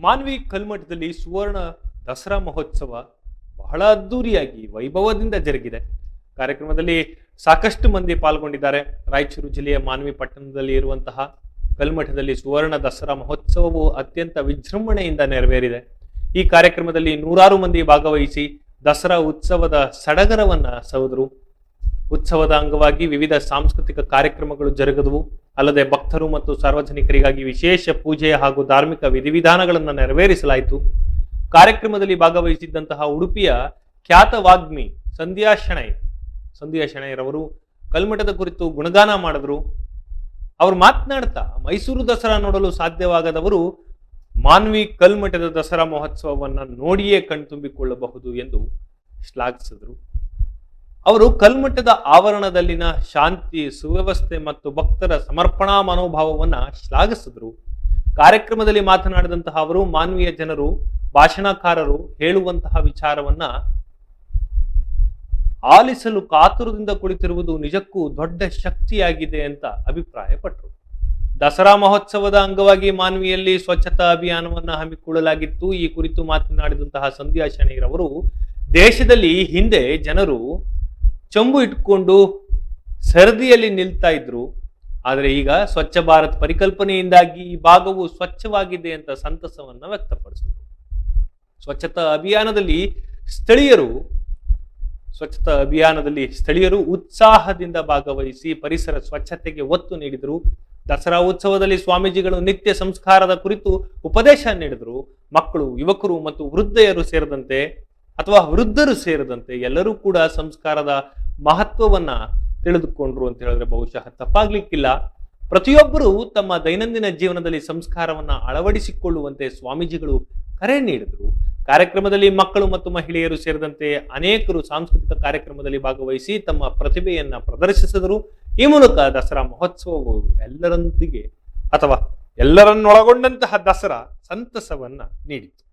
ಮಾನ್ವಿ ಕಲ್ಮಠದಲ್ಲಿ ಸುವರ್ಣ ದಸರಾ ಮಹೋತ್ಸವ ಬಹಳ ಅದ್ದೂರಿಯಾಗಿ ವೈಭವದಿಂದ ಜರುಗಿದೆ. ಕಾರ್ಯಕ್ರಮದಲ್ಲಿ ಸಾಕಷ್ಟು ಮಂದಿ ಪಾಲ್ಗೊಂಡಿದ್ದಾರೆ. ರಾಯಚೂರು ಜಿಲ್ಲೆಯ ಮಾನ್ವಿ ಪಟ್ಟಣದಲ್ಲಿ ಇರುವಂತಹ ಕಲ್ಮಠದಲ್ಲಿ ಸುವರ್ಣ ದಸರಾ ಮಹೋತ್ಸವವು ಅತ್ಯಂತ ವಿಜೃಂಭಣೆಯಿಂದ ನೆರವೇರಿದೆ. ಈ ಕಾರ್ಯಕ್ರಮದಲ್ಲಿ ನೂರಾರು ಮಂದಿ ಭಾಗವಹಿಸಿ ದಸರಾ ಉತ್ಸವದ ಸಡಗರವನ್ನ ಸವಿದರು. ಉತ್ಸವದ ಅಂಗವಾಗಿ ವಿವಿಧ ಸಾಂಸ್ಕೃತಿಕ ಕಾರ್ಯಕ್ರಮಗಳು ಜರುಗಿದವು. ಅಲ್ಲದೆ ಭಕ್ತರು ಮತ್ತು ಸಾರ್ವಜನಿಕರಿಗಾಗಿ ವಿಶೇಷ ಪೂಜೆ ಹಾಗೂ ಧಾರ್ಮಿಕ ವಿಧಿವಿಧಾನಗಳನ್ನು ನೆರವೇರಿಸಲಾಯಿತು. ಕಾರ್ಯಕ್ರಮದಲ್ಲಿ ಭಾಗವಹಿಸಿದ್ದಂತಹ ಉಡುಪಿಯ ಖ್ಯಾತ ವಾಗ್ಮಿ ಸಂಧ್ಯಾ ಶೆಣೈರವರು ಕಲ್ಮಠದ ಕುರಿತು ಗುಣಗಾನ ಮಾಡಿದ್ರು. ಅವರು ಮಾತನಾಡ್ತಾ ಮೈಸೂರು ದಸರಾ ನೋಡಲು ಸಾಧ್ಯವಾಗದವರು ಮಾನ್ವಿ ಕಲ್ಮಠದ ದಸರಾ ಮಹೋತ್ಸವವನ್ನ ನೋಡಿಯೇ ಕಣ್ತುಂಬಿಕೊಳ್ಳಬಹುದು ಎಂದು ಶ್ಲಾಘಿಸಿದರು. ಅವರು ಕಲ್ಮಠದ ಆವರಣದಲ್ಲಿನ ಶಾಂತಿ, ಸುವ್ಯವಸ್ಥೆ ಮತ್ತು ಭಕ್ತರ ಸಮರ್ಪಣಾ ಮನೋಭಾವವನ್ನ ಶ್ಲಾಘಿಸಿದರು. ಕಾರ್ಯಕ್ರಮದಲ್ಲಿ ಮಾತನಾಡಿದಂತಹ ಅವರು ಮಾನ್ವಿಯ ಜನರು, ಭಾಷಣಕಾರರು ಹೇಳುವಂತಹ ವಿಚಾರವನ್ನ ಆಲಿಸಲು ಕಾತುರದಿಂದ ಕುಳಿತಿರುವುದು ನಿಜಕ್ಕೂ ದೊಡ್ಡ ಶಕ್ತಿಯಾಗಿದೆ ಅಂತ ಅಭಿಪ್ರಾಯಪಟ್ಟರು. ದಸರಾ ಮಹೋತ್ಸವದ ಅಂಗವಾಗಿ ಮಾನ್ವಿಯಲ್ಲಿ ಸ್ವಚ್ಛತಾ ಅಭಿಯಾನವನ್ನ ಹಮ್ಮಿಕೊಳ್ಳಲಾಗಿತ್ತು. ಈ ಕುರಿತು ಮಾತನಾಡಿದಂತಹ ಸಂಧ್ಯಾ ಶೆಣೈರವರು ದೇಶದಲ್ಲಿ ಹಿಂದೆ ಜನರು ಚಂಬು ಇಟ್ಕೊಂಡು ಸರದಿಯಲ್ಲಿ ನಿಲ್ತಾ ಇದ್ರು. ಆದರೆ ಈಗ ಸ್ವಚ್ಛ ಭಾರತ್ ಪರಿಕಲ್ಪನೆಯಿಂದಾಗಿ ಈ ಭಾಗವು ಸ್ವಚ್ಛವಾಗಿದೆ ಅಂತ ಸಂತಸವನ್ನ ವ್ಯಕ್ತಪಡಿಸಿದರು. ಸ್ವಚ್ಛತಾ ಅಭಿಯಾನದಲ್ಲಿ ಸ್ಥಳೀಯರು ಉತ್ಸಾಹದಿಂದ ಭಾಗವಹಿಸಿ ಪರಿಸರ ಸ್ವಚ್ಛತೆಗೆ ಒತ್ತು ನೀಡಿದರು. ದಸರಾ ಉತ್ಸವದಲ್ಲಿ ಸ್ವಾಮೀಜಿಗಳು ನಿತ್ಯ ಸಂಸ್ಕಾರದ ಕುರಿತು ಉಪದೇಶ ನೀಡಿದರು. ಮಕ್ಕಳು, ಯುವಕರು ಮತ್ತು ವೃದ್ಧರು ಸೇರಿದಂತೆ ಎಲ್ಲರೂ ಕೂಡ ಸಂಸ್ಕಾರದ ಮಹತ್ವವನ್ನ ತಿಳಿದುಕೊಂಡ್ರು ಅಂತ ಹೇಳಿದ್ರೆ ಬಹುಶಃ ತಪ್ಪಾಗ್ಲಿಕ್ಕಿಲ್ಲ. ಪ್ರತಿಯೊಬ್ಬರು ತಮ್ಮ ದೈನಂದಿನ ಜೀವನದಲ್ಲಿ ಸಂಸ್ಕಾರವನ್ನ ಅಳವಡಿಸಿಕೊಳ್ಳುವಂತೆ ಸ್ವಾಮೀಜಿಗಳು ಕರೆ ನೀಡಿದರು. ಕಾರ್ಯಕ್ರಮದಲ್ಲಿ ಮಕ್ಕಳು ಮತ್ತು ಮಹಿಳೆಯರು ಸೇರಿದಂತೆ ಅನೇಕರು ಸಾಂಸ್ಕೃತಿಕ ಕಾರ್ಯಕ್ರಮದಲ್ಲಿ ಭಾಗವಹಿಸಿ ತಮ್ಮ ಪ್ರತಿಭೆಯನ್ನ ಪ್ರದರ್ಶಿಸಿದರು. ಈ ಮೂಲಕ ದಸರಾ ಮಹೋತ್ಸವವು ಎಲ್ಲರನ್ನೊಳಗೊಂಡಂತಹ ದಸರಾ ಸಂತಸವನ್ನ ನೀಡಿತು.